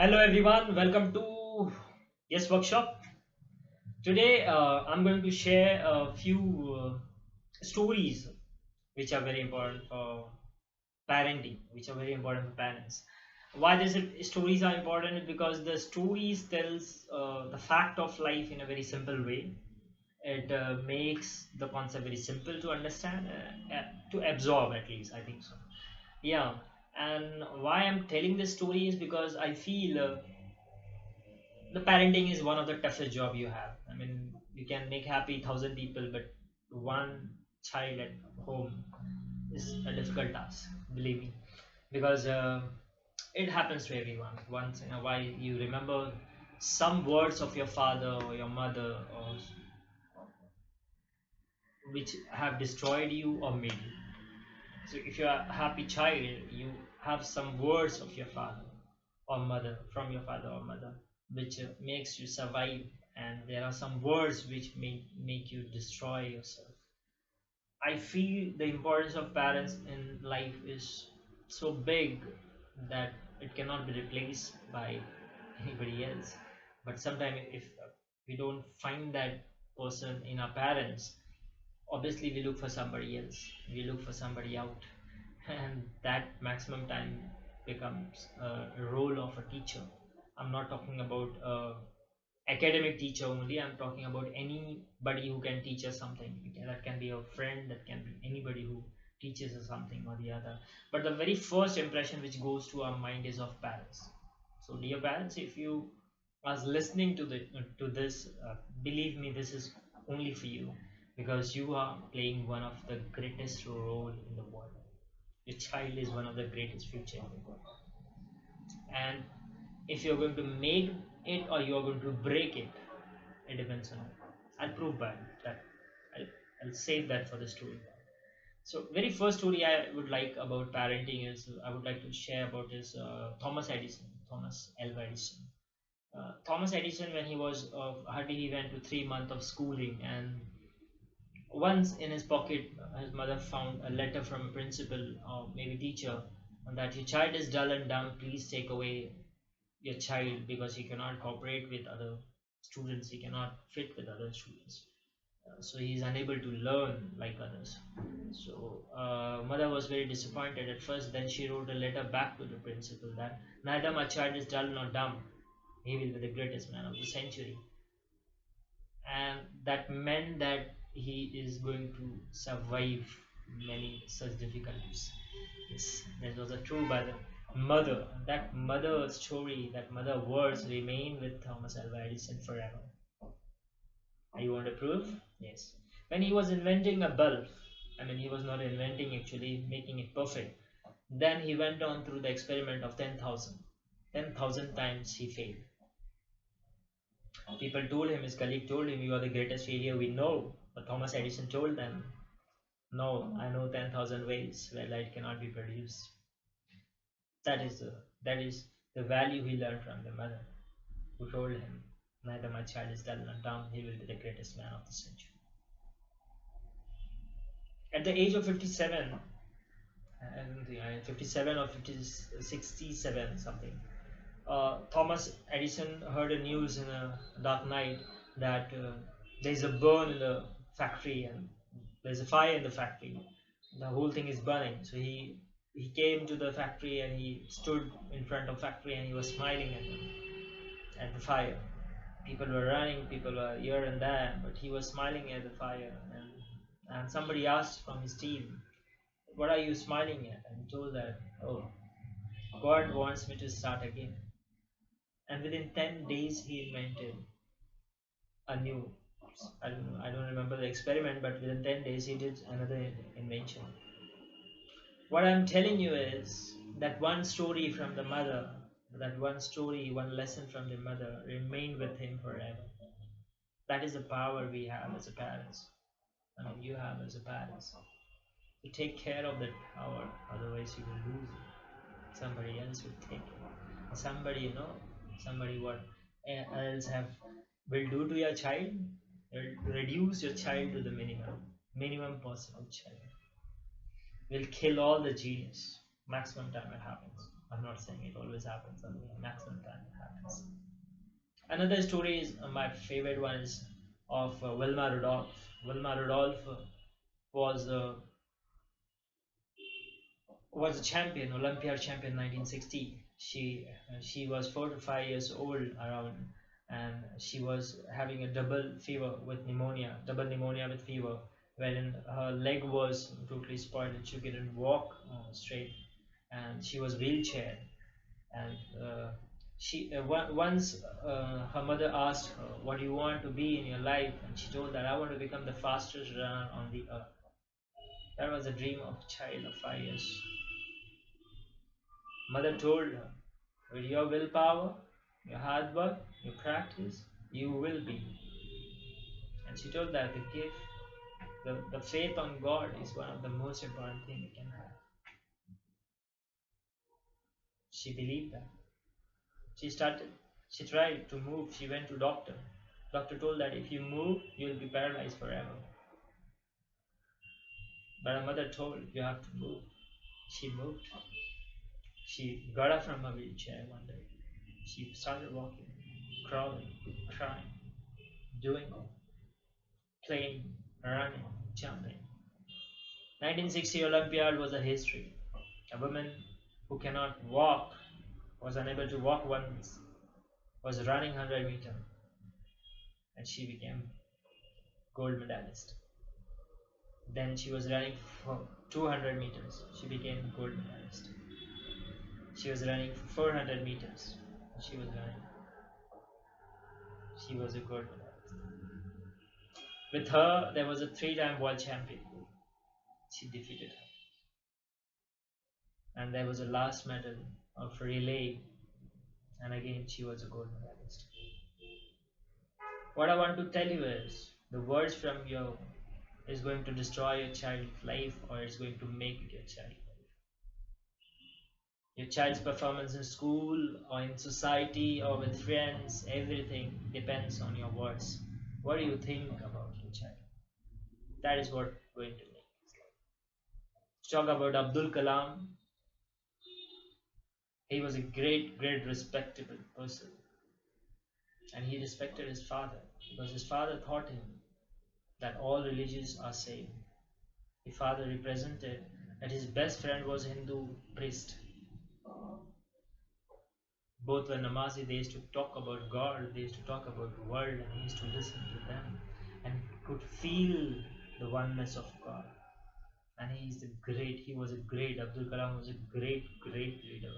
Hello everyone, welcome to Yes Workshop. Today I'm going to share a few stories which are very important for parenting, which are very important for parents. Why these stories are important is because the stories tells the fact of life in a very simple way. It makes the concept very simple to understand, to absorb at least. I think so. Yeah, and why I'm telling this story is because I feel. The parenting is one of the toughest job you have. I mean, you can make happy 1,000 people, but one child at home is a difficult task. Believe me, because it happens to everyone. Once in a while, you remember some words of your father or your mother, or which have destroyed you or made you. So, if you're a happy child, you have some words of your father or mother from your father or mother which makes you survive, and there are some words which make you destroy yourself. I feel the importance of parents in life is so big that it cannot be replaced by anybody else. But sometimes if we don't find that person in our parents, obviously we look for somebody else, we look for somebody out, and that maximum time becomes a role of a teacher. I'm not talking about academic teacher only. I'm talking about anybody who can teach us something. That can be a friend, that can be anybody who teaches us something or the other. But the very first impression which goes to our mind is of parents. So dear parents, if you are listening to this, believe me, this is only for you, because you are playing one of the greatest role in the world. Your child is one of the greatest future in the world. And if you're going to make it or you're going to break it, it depends on you. I'll prove by that. I'll, I'll save that for the story. So, very first story I would like about parenting is I would like to share about is Thomas Edison, Thomas Alva Edison. Thomas Edison, when he was hardly he went to 3 months of schooling, and once in his pocket, his mother found a letter from a principal or maybe teacher, and that your child is dull and dumb. Please take away your child because he cannot cooperate with other students. He cannot fit with other students. So he is unable to learn like others. So mother was very disappointed at first. Then she wrote a letter back to the principal that neither my child is dull nor dumb. He will be the greatest man of the century. And that meant that he is going to survive many such difficulties. Yes, that was a true by the mother. That mother story, that mother words remain with Thomas Alva Edison forever. You want a proof? Yes. When he was inventing a bulb, I mean, he was not inventing, actually making it perfect. Then he went on through the experiment of 10,000. 10,000 times he failed. People told him, his colleague told him, you are the greatest failure we know. But Thomas Edison told them, no, I know 10,000 ways where light cannot be produced. That is the value he learned from the mother, who told him, neither my child is dull nor dumb, he will be the greatest man of the century. At the age of 57, I don't think 57 or 67 something, Thomas Edison heard a news in a dark night that there's a burn in the factory and there's a fire in the factory. The whole thing is burning. So he came to the factory and he stood in front of factory and he was smiling at the fire. People were running, people were here and there, but he was smiling at the fire. And somebody asked from his team, "What are you smiling at?" And he told that, "Oh, God wants me to start again." And within 10 days, he invented a new. I don't remember the experiment, but within 10 days, he did another invention. What I'm telling you is that one story from the mother, that one story, one lesson from the mother remained with him forever. That is the power we have as a parents. I mean, you have as a parents. To take care of that power, otherwise you will lose it. Somebody else will take it. Somebody, somebody what else have will do to your child, will reduce your child to the minimum possible child. Will kill all the genius. Maximum time it happens. I'm not saying it always happens, only maximum time it Another story is my favorite one is of Wilma Rudolph. Wilma Rudolph was uh, was a champion, Olympiad champion 1960. She was 4 to 5 years old around, and she was having a double pneumonia with fever, wherein her leg was totally spoiled and she couldn't walk straight, and she was wheelchair. And once her mother asked her, "What do you want to be in your life?" and she told that I want to become the fastest runner on the earth. That was a dream of a child of 5 years. Mother told her, with your willpower, your hard work, your practice, you will be. And she told that the gift, the faith on God is one of the most important things we can have. She believed that. She started, she tried to move, she went to doctor. Doctor told that if you move, you will be paralyzed forever. But her mother told, you have to move. She moved. She got up from her wheelchair one day. She started walking, crawling, crying, doing playing, running, jumping. 1960 Olympiad was a history. A woman who cannot walk, was unable to walk once, was running 100 meters, and she became gold medalist. Then she was running for 200 meters. She became gold medalist. She was running for 400 meters. She was running. She was a gold medalist. With her, there was a three-time world champion. She defeated her. And there was a last medal of relay, and again she was a gold medalist. What I want to tell you is the words from you is going to destroy your child's life or it's going to make it your child's life. Your child's performance in school or in society or with friends, everything depends on your words. What do you think about your child? That is what going to make his life. To talk about Abdul Kalam, he was a great respectable person. And he respected his father because his father taught him that all religions are same. His father represented that his best friend was a Hindu priest. Both were Namazi, they used to talk about God, they used to talk about the world, and he used to listen to them and could feel the oneness of God. And he was a great, Abdul Kalam was a great leader.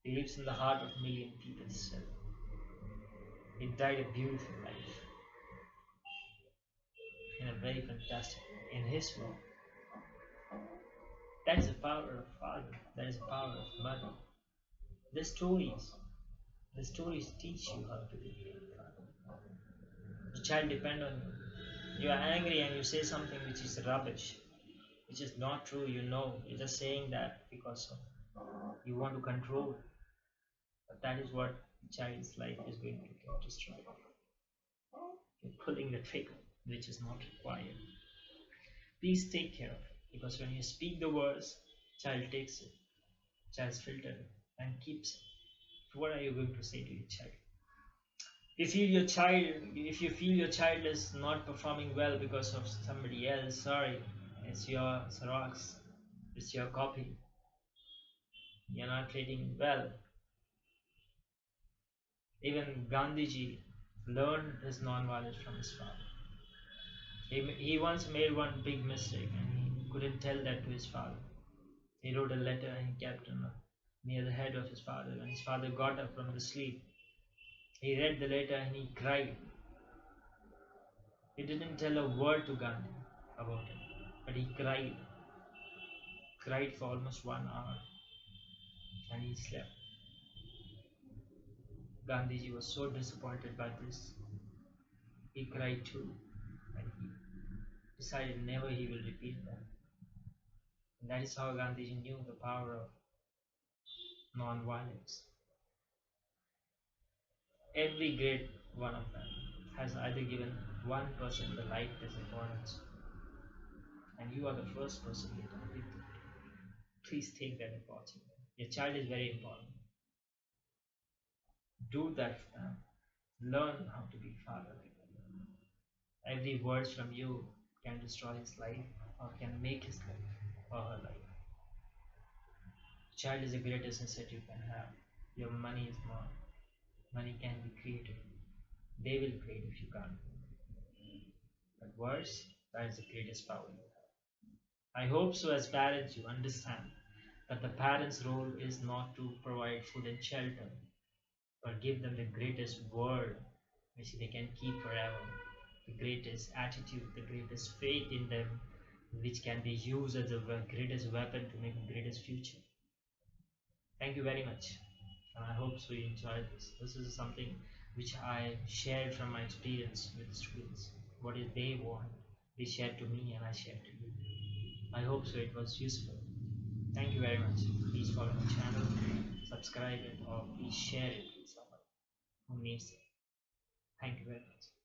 He lives in the heart of million people still. He died a beautiful life in a very fantastic way, in his world. That is the power of father, that is the power of mother. The stories, the stories teach you how to be a great father. The child depend on you. You are angry and you say something which is rubbish, which is not true, you know. You're just saying that because you want to control. But that is what the child's life is going to get destroyed. You're pulling the trigger, which is not required. Please take care of it. Because when you speak the words, child takes it, child's filter it and keeps it. So what are you going to say to your child? If you feel your child is not performing well because of somebody else, sorry, it's your Xerox, it's your copy. You're not treating well. Even Gandhiji learned his non-violence from his father. He once made one big mistake and he couldn't tell that to his father. He wrote a letter and he kept it near the head of his father. When his father got up from the sleep, he read the letter and he cried. He didn't tell a word to Gandhi about it, but he cried for almost 1 hour, and he slept. Gandhiji was so disappointed by this. He cried too, and he decided never he will repeat that. And that is how Gandhiji knew the power of non-violence. Every great one of them has either given one person the life as importance, and you are the first person you can give to. Please take that opportunity. Your child is very important. Do that for them. Learn how to be father like them. Every word from you can destroy his life or can make his life or her life. Child is the greatest asset you can have. Your money is not. Money can be created. They will create if you can't. But words, that is the greatest power you have. I hope so as parents you understand that the parent's role is not to provide food and shelter, but give them the greatest word which they can keep forever, the greatest attitude, the greatest faith in them, which can be used as the greatest weapon to make a greatest future. Thank you very much. And I hope so you enjoyed this. This is something which I shared from my experience with the students. What is they want, they shared to me and I shared to you. I hope so it was useful. Thank you very much. Please follow my channel, subscribe it, or please share it with someone who needs it. Thank you very much.